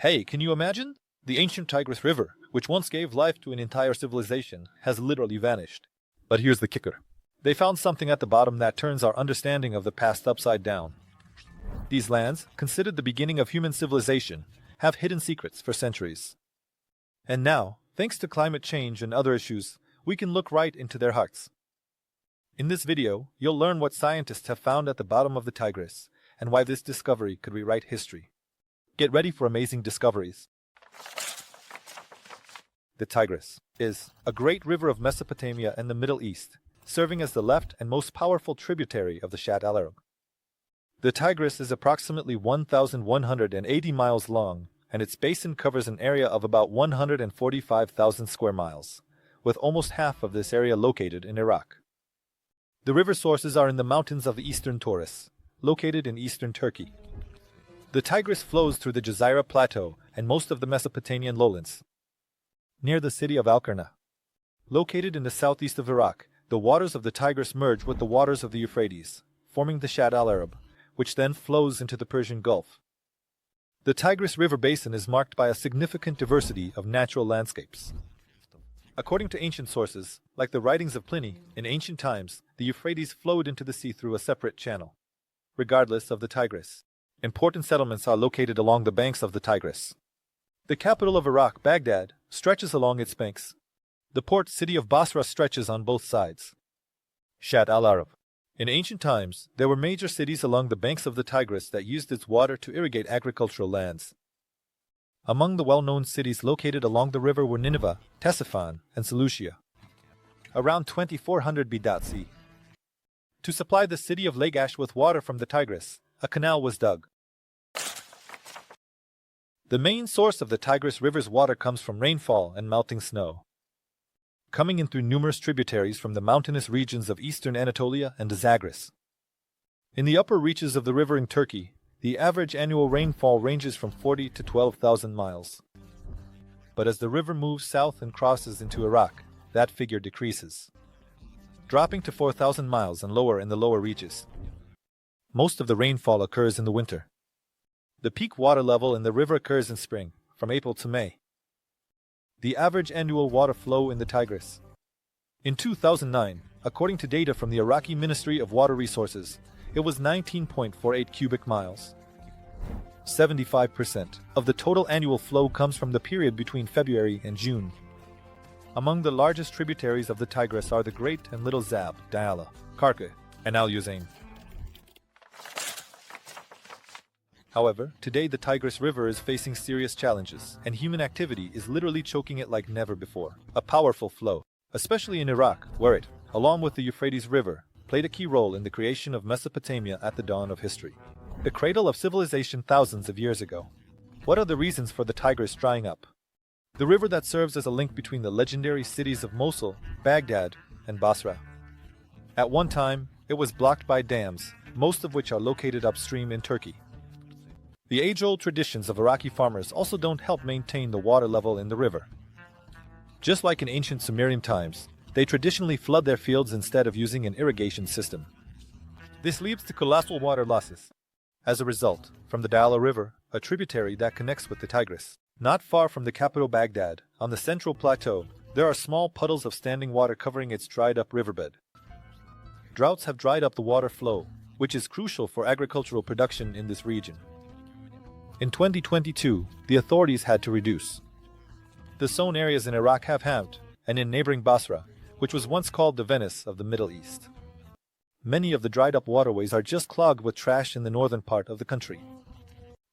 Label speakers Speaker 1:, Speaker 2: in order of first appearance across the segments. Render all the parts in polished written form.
Speaker 1: Hey, can you imagine? The ancient Tigris River, which once gave life to an entire civilization, has literally vanished. But here's the kicker. They found something at the bottom that turns our understanding of the past upside down. These lands, considered the beginning of human civilization, have hidden secrets for centuries. And now, thanks to climate change and other issues, we can look right into their hearts. In this video, you'll learn what scientists have found at the bottom of the Tigris, and why this discovery could rewrite history. Get ready for amazing discoveries. The Tigris is a great river of Mesopotamia and the Middle East, serving as the left and most powerful tributary of the Shatt al-Arab. The Tigris is approximately 1,180 miles long, and its basin covers an area of about 145,000 square miles, with almost half of this area located in Iraq. The river sources are in the mountains of the eastern Taurus, located in eastern Turkey. The Tigris flows through the Jazira Plateau and most of the Mesopotamian lowlands. Near the city of Al-Qarna, located in the southeast of Iraq, the waters of the Tigris merge with the waters of the Euphrates, forming the Shatt al-Arab, which then flows into the Persian Gulf. The Tigris River basin is marked by a significant diversity of natural landscapes. According to ancient sources, like the writings of Pliny, in ancient times, the Euphrates flowed into the sea through a separate channel. Regardless of the Tigris, important settlements are located along the banks of the Tigris. The capital of Iraq, Baghdad, stretches along its banks. The port city of Basra stretches on both sides. Shatt al-Arab. In ancient times, there were major cities along the banks of the Tigris that used its water to irrigate agricultural lands. Among the well-known cities located along the river were Nineveh, Ctesiphon, and Seleucia. Around 2400 BC. To supply the city of Lagash with water from the Tigris, a canal was dug. The main source of the Tigris River's water comes from rainfall and melting snow, coming in through numerous tributaries from the mountainous regions of eastern Anatolia and the Zagros. In the upper reaches of the river in Turkey, the average annual rainfall ranges from 40 to 12,000 miles. But as the river moves south and crosses into Iraq, that figure decreases, dropping to 4,000 miles and lower in the lower reaches. Most of the rainfall occurs in the winter. The peak water level in the river occurs in spring, from April to May. The average annual water flow in the Tigris. In 2009, according to data from the Iraqi Ministry of Water Resources, it was 19.48 cubic miles. 75% of the total annual flow comes from the period between February and June. Among the largest tributaries of the Tigris are the Great and Little Zab, Diyala, Karka, and Al-Uzain. However, today the Tigris River is facing serious challenges, and human activity is literally choking it like never before. A powerful flow, especially in Iraq, where it, along with the Euphrates River, played a key role in the creation of Mesopotamia at the dawn of history, the cradle of civilization thousands of years ago. What are the reasons for the Tigris drying up? The river that serves as a link between the legendary cities of Mosul, Baghdad, and Basra. At one time, it was blocked by dams, most of which are located upstream in Turkey. The age-old traditions of Iraqi farmers also don't help maintain the water level in the river. Just like in ancient Sumerian times, they traditionally flood their fields instead of using an irrigation system. This leads to colossal water losses. As a result, from the Diyala River, a tributary that connects with the Tigris, not far from the capital Baghdad, on the central plateau, there are small puddles of standing water covering its dried-up riverbed. Droughts have dried up the water flow, which is crucial for agricultural production in this region. In 2022, the authorities had to reduce the sown areas in Iraq have halved, and in neighboring Basra, which was once called the Venice of the Middle East, many of the dried-up waterways are just clogged with trash in the northern part of the country.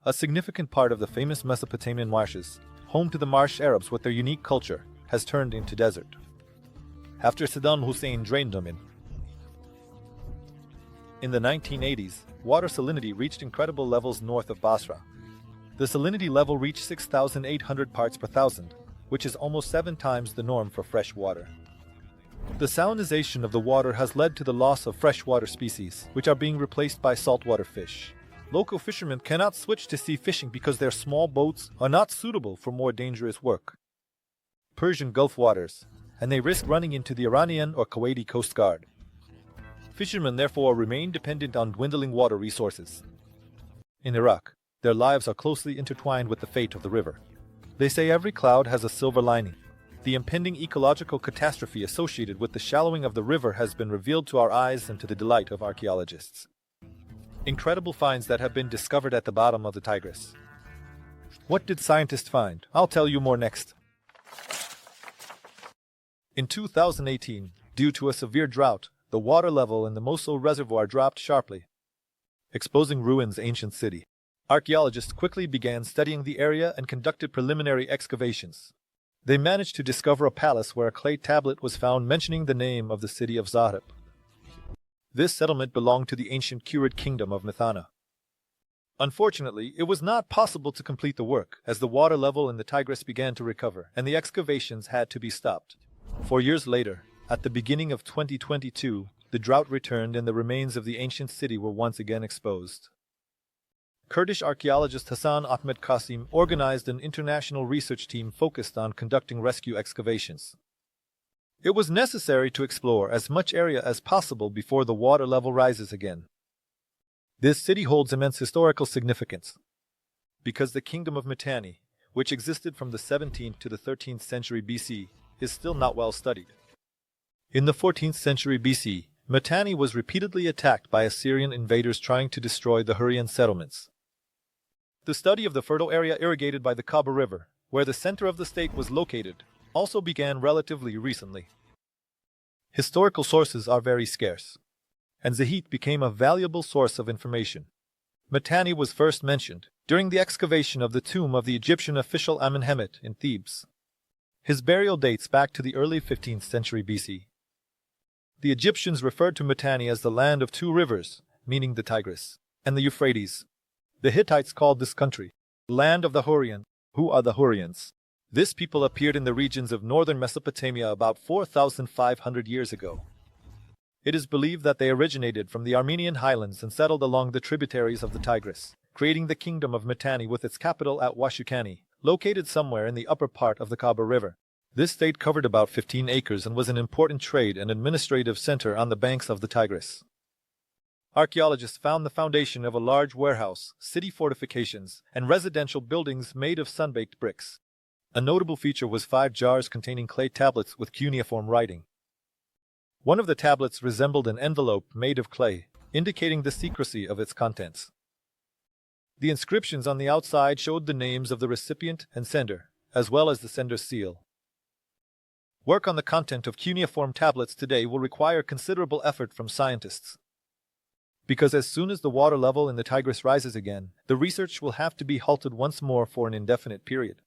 Speaker 1: A significant part of the famous Mesopotamian marshes, home to the Marsh Arabs with their unique culture, has turned into desert, after Saddam Hussein drained them in. In the 1980s, water salinity reached incredible levels north of Basra. The salinity level reached 6,800 parts per thousand, which is almost 7 times the norm for fresh water. The salinization of the water has led to the loss of freshwater species, which are being replaced by saltwater fish. Local fishermen cannot switch to sea fishing because their small boats are not suitable for more dangerous work. Persian Gulf waters, and they risk running into the Iranian or Kuwaiti Coast Guard. Fishermen therefore remain dependent on dwindling water resources. In Iraq, Their lives are closely intertwined with the fate of the river. They say every cloud has a silver lining. The impending ecological catastrophe associated with the shallowing of the river has been revealed to our eyes and to the delight of archaeologists. Incredible finds that have been discovered at the bottom of the Tigris. What did scientists find? I'll tell you more next. In 2018, due to a severe drought, the water level in the Mosul Reservoir dropped sharply, exposing ruins of ancient city. Archaeologists quickly began studying the area and conducted preliminary excavations. They managed to discover a palace where a clay tablet was found mentioning the name of the city of Zahreb. This settlement belonged to the ancient Kurid kingdom of Mithana. Unfortunately, it was not possible to complete the work, as the water level in the Tigris began to recover, and the excavations had to be stopped. 4 years later, at the beginning of 2022, the drought returned and the remains of the ancient city were once again exposed. Kurdish archaeologist Hassan Ahmed Qasim organized an international research team focused on conducting rescue excavations. It was necessary to explore as much area as possible before the water level rises again. This city holds immense historical significance because the kingdom of Mitanni, which existed from the 17th to the 13th century BC, is still not well studied. In the 14th century BC, Mitanni was repeatedly attacked by Assyrian invaders trying to destroy the Hurrian settlements. The study of the fertile area irrigated by the Kaba River, where the center of the state was located, also began relatively recently. Historical sources are very scarce, and Zahit became a valuable source of information. Mitanni was first mentioned during the excavation of the tomb of the Egyptian official Amenemhet in Thebes. His burial dates back to the early 15th century BC. The Egyptians referred to Mitanni as the land of two rivers, meaning the Tigris and the Euphrates. The Hittites called this country land of the Hurrian. Who are the Hurrians? This people appeared in the regions of northern Mesopotamia about 4,500 years ago. It is believed that they originated from the Armenian highlands and settled along the tributaries of the Tigris, creating the kingdom of Mitanni with its capital at Washukani, located somewhere in the upper part of the Kaba River. This state covered about 15 acres and was an important trade and administrative center on the banks of the Tigris. Archaeologists found the foundation of a large warehouse, city fortifications, and residential buildings made of sun-baked bricks. A notable feature was 5 jars containing clay tablets with cuneiform writing. One of the tablets resembled an envelope made of clay, indicating the secrecy of its contents. The inscriptions on the outside showed the names of the recipient and sender, as well as the sender's seal. Work on the content of cuneiform tablets today will require considerable effort from scientists, because as soon as the water level in the Tigris rises again, the research will have to be halted once more for an indefinite period.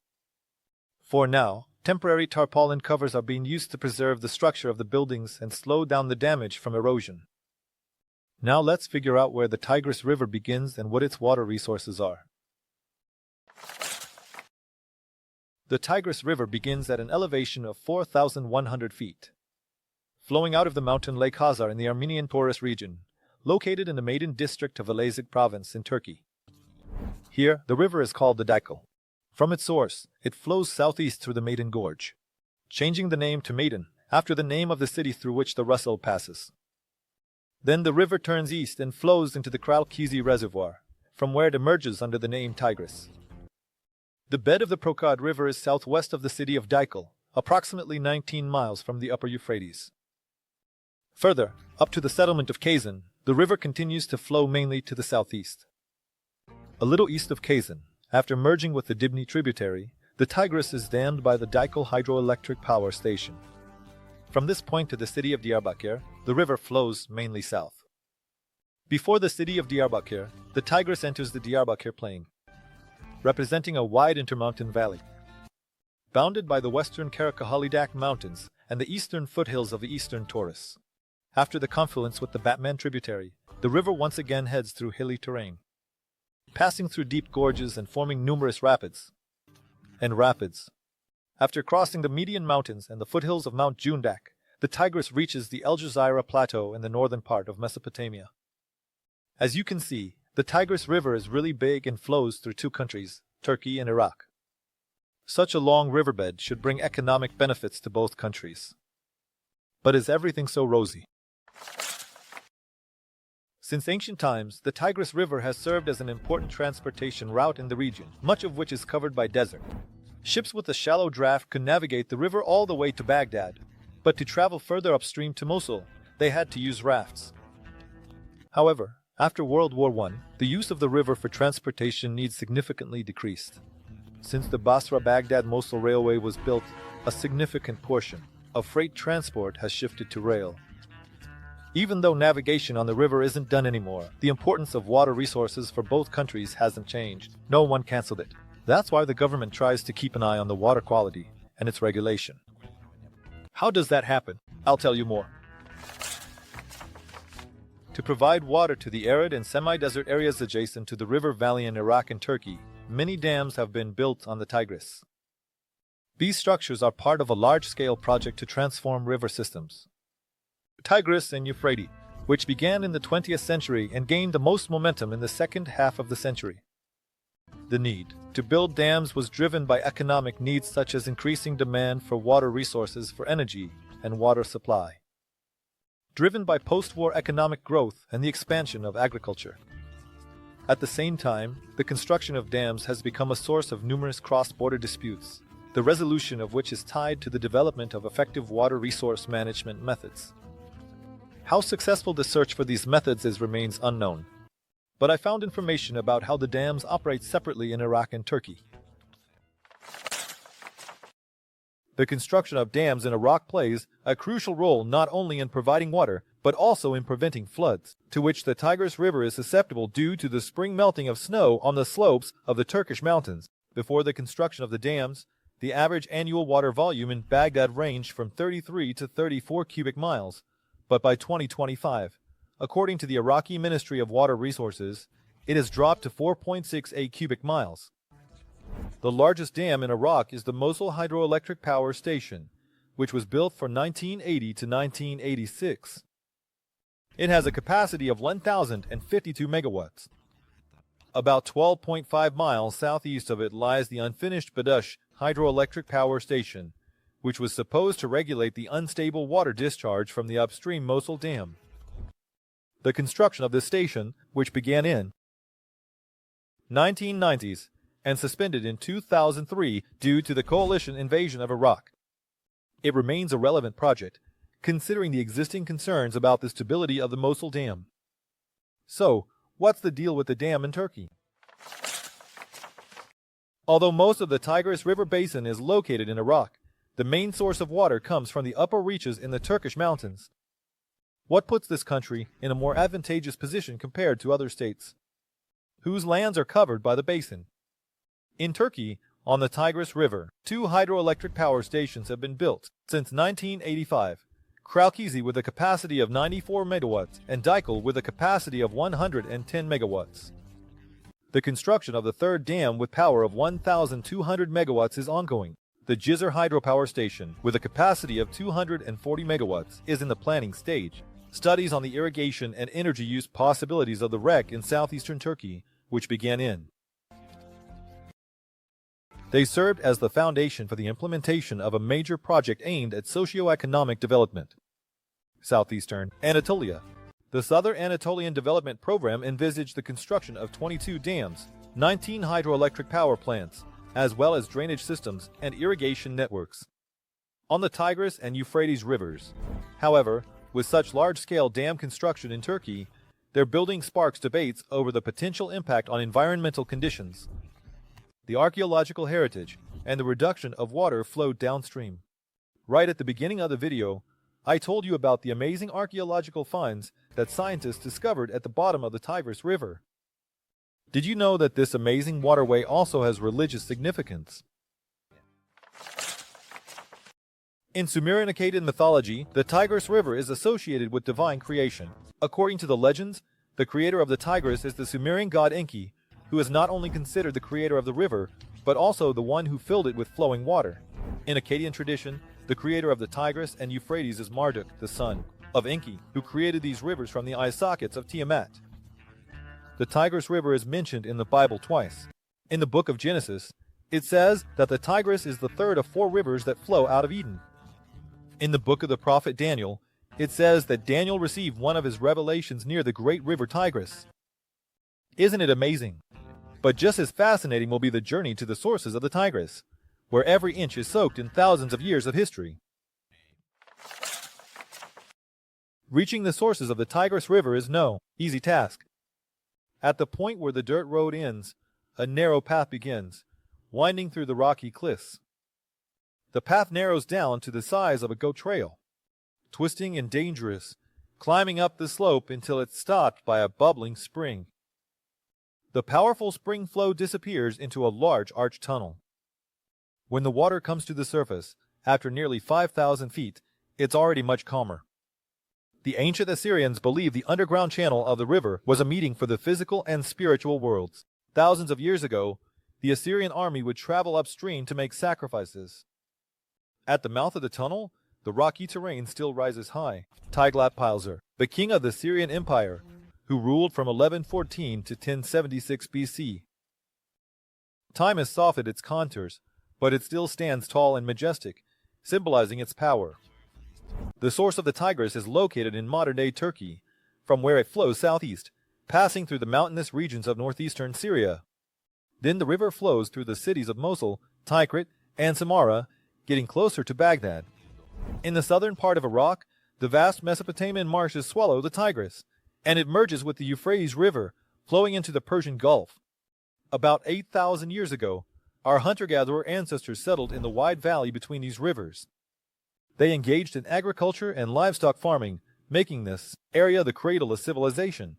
Speaker 1: For now, temporary tarpaulin covers are being used to preserve the structure of the buildings and slow down the damage from erosion. Now let's figure out where the Tigris River begins and what its water resources are. The Tigris River begins at an elevation of 4,100 feet. Flowing out of the mountain Lake Hazar in the Armenian Taurus region, located in the Maidan district of Elazig province in Turkey. Here, the river is called the Dikil. From its source, it flows southeast through the Maidan Gorge, changing the name to Maidan after the name of the city through which the Russell passes. Then the river turns east and flows into the Kralkizi Reservoir, from where it emerges under the name Tigris. The bed of the Prokad River is southwest of the city of Dikil, approximately 19 miles from the upper Euphrates. Further, up to the settlement of Kazan, the river continues to flow mainly to the southeast. A little east of Kazan, after merging with the Dibni tributary, the Tigris is dammed by the Dikil hydroelectric power station. From this point to the city of Diyarbakir, the river flows mainly south. Before the city of Diyarbakir, the Tigris enters the Diyarbakir Plain, representing a wide intermountain valley, bounded by the western Karakahalidak Mountains and the eastern foothills of the eastern Taurus. After the confluence with the Batman tributary, the river once again heads through hilly terrain, passing through deep gorges and forming numerous rapids. After crossing the Median Mountains and the foothills of Mount Jundak, the Tigris reaches the El Jazeera Plateau in the northern part of Mesopotamia. As you can see, the Tigris River is really big and flows through 2 countries, Turkey and Iraq. Such a long riverbed should bring economic benefits to both countries. But is everything so rosy? Since ancient times, the Tigris River has served as an important transportation route in the region, much of which is covered by desert. Ships with a shallow draft could navigate the river all the way to Baghdad, but to travel further upstream to Mosul, they had to use rafts. However, after World War I, the use of the river for transportation needs significantly decreased. Since the Basra-Baghdad-Mosul Railway was built, a significant portion of freight transport has shifted to rail. Even though navigation on the river isn't done anymore, the importance of water resources for both countries hasn't changed. No one canceled it. That's why the government tries to keep an eye on the water quality and its regulation. How does that happen? I'll tell you more. To provide water to the arid and semi-desert areas adjacent to the river valley in Iraq and Turkey, many dams have been built on the Tigris. These structures are part of a large-scale project to transform river systems. Tigris and Euphrates, which began in the 20th century and gained the most momentum in the second half of the century. The need to build dams was driven by economic needs such as increasing demand for water resources for energy and water supply. Driven by post-war economic growth and the expansion of agriculture. At the same time, the construction of dams has become a source of numerous cross-border disputes, the resolution of which is tied to the development of effective water resource management methods. How successful the search for these methods is remains unknown. But I found information about how the dams operate separately in Iraq and Turkey. The construction of dams in Iraq plays a crucial role not only in providing water, but also in preventing floods, to which the Tigris River is susceptible due to the spring melting of snow on the slopes of the Turkish mountains. Before the construction of the dams, the average annual water volume in Baghdad ranged from 33 to 34 cubic miles, but by 2025, according to the Iraqi Ministry of Water Resources, it has dropped to 4.68 cubic miles. The largest dam in Iraq is the Mosul Hydroelectric Power Station, which was built from 1980 to 1986. It has a capacity of 1,052 megawatts. About 12.5 miles southeast of it lies the unfinished Badush Hydroelectric Power Station, which was supposed to regulate the unstable water discharge from the upstream Mosul Dam. The construction of this station, which began in 1990s and suspended in 2003 due to the coalition invasion of Iraq. It remains a relevant project, considering the existing concerns about the stability of the Mosul Dam. So, what's the deal with the dam in Turkey? Although most of the Tigris River basin is located in Iraq, the main source of water comes from the upper reaches in the Turkish mountains. What puts this country in a more advantageous position compared to other states, whose lands are covered by the basin? In Turkey, on the Tigris River, 2 hydroelectric power stations have been built since 1985, Kralkizi with a capacity of 94 megawatts and Dikil with a capacity of 110 megawatts. The construction of the third dam with power of 1,200 megawatts is ongoing. The Jizr hydropower station, with a capacity of 240 megawatts, is in the planning stage. Studies on the irrigation and energy use possibilities of the REC in southeastern Turkey, which began in. They served as the foundation for the implementation of a major project aimed at socio-economic development. Southeastern Anatolia. The Southern Anatolian Development Program envisaged the construction of 22 dams, 19 hydroelectric power plants, as well as drainage systems and irrigation networks on the Tigris and Euphrates rivers. However, with such large-scale dam construction in Turkey, their building sparks debates over the potential impact on environmental conditions, the archaeological heritage, and the reduction of water flowed downstream. Right at the beginning of the video, I told you about the amazing archaeological finds that scientists discovered at the bottom of the Tigris River. Did you know that this amazing waterway also has religious significance? In Sumerian Akkadian mythology, the Tigris River is associated with divine creation. According to the legends, the creator of the Tigris is the Sumerian god Enki, who is not only considered the creator of the river, but also the one who filled it with flowing water. In Akkadian tradition, the creator of the Tigris and Euphrates is Marduk, the son of Enki, who created these rivers from the eye sockets of Tiamat. The Tigris River is mentioned in the Bible twice. In the book of Genesis, it says that the Tigris is the third of 4 rivers that flow out of Eden. In the book of the prophet Daniel, It says that Daniel received one of his revelations near the great river Tigris. Isn't it amazing? But just as fascinating will be the journey to the sources of the Tigris, where every inch is soaked in thousands of years of history. Reaching the sources of the Tigris River is no easy task. At the point where the dirt road ends, a narrow path begins, winding through the rocky cliffs. The path narrows down to the size of a goat trail, twisting and dangerous, climbing up the slope until it's stopped by a bubbling spring. The powerful spring flow disappears into a large arched tunnel. When the water comes to the surface, after nearly 5,000 feet, it's already much calmer. The ancient Assyrians believed the underground channel of the river was a meeting for the physical and spiritual worlds. Thousands of years ago, the Assyrian army would travel upstream to make sacrifices. At the mouth of the tunnel, the rocky terrain still rises high. Tiglath-Pileser, the king of the Syrian Empire, who ruled from 1114 to 1076 BC. Time has softened its contours, but it still stands tall and majestic, symbolizing its power. The source of the Tigris is located in modern-day Turkey, from where it flows southeast, passing through the mountainous regions of northeastern Syria. Then the river flows through the cities of Mosul, Tikrit, and Samarra, getting closer to Baghdad. In the southern part of Iraq, the vast Mesopotamian marshes swallow the Tigris, and it merges with the Euphrates River, flowing into the Persian Gulf. About 8,000 years ago, our hunter-gatherer ancestors settled in the wide valley between these rivers. They engaged in agriculture and livestock farming, making this area the cradle of civilization.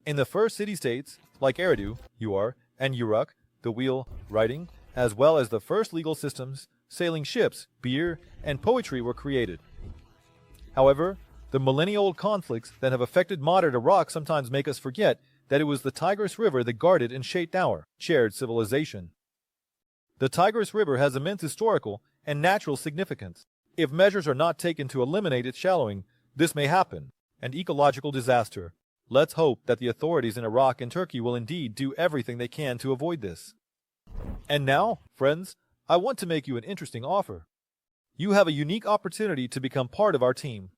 Speaker 1: In the first city-states, like Eridu, Ur, and Uruk, the wheel, writing, as well as the first legal systems, sailing ships, beer, and poetry were created. However, the millennia-old conflicts that have affected modern Iraq sometimes make us forget that it was the Tigris River that guarded and shaped our shared civilization. The Tigris River has immense historical and natural significance. If measures are not taken to eliminate its shallowing, this may happen, an ecological disaster. Let's hope that the authorities in Iraq and Turkey will indeed do everything they can to avoid this. And now, friends, I want to make you an interesting offer. You have a unique opportunity to become part of our team.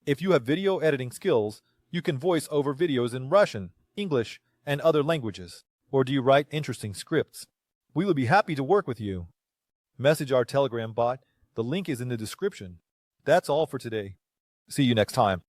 Speaker 1: If you have video editing skills, you can voice over videos in Russian, English, and other languages. Or do you write interesting scripts? We will be happy to work with you. Message our Telegram bot. The link is in the description. That's all for today. See you next time.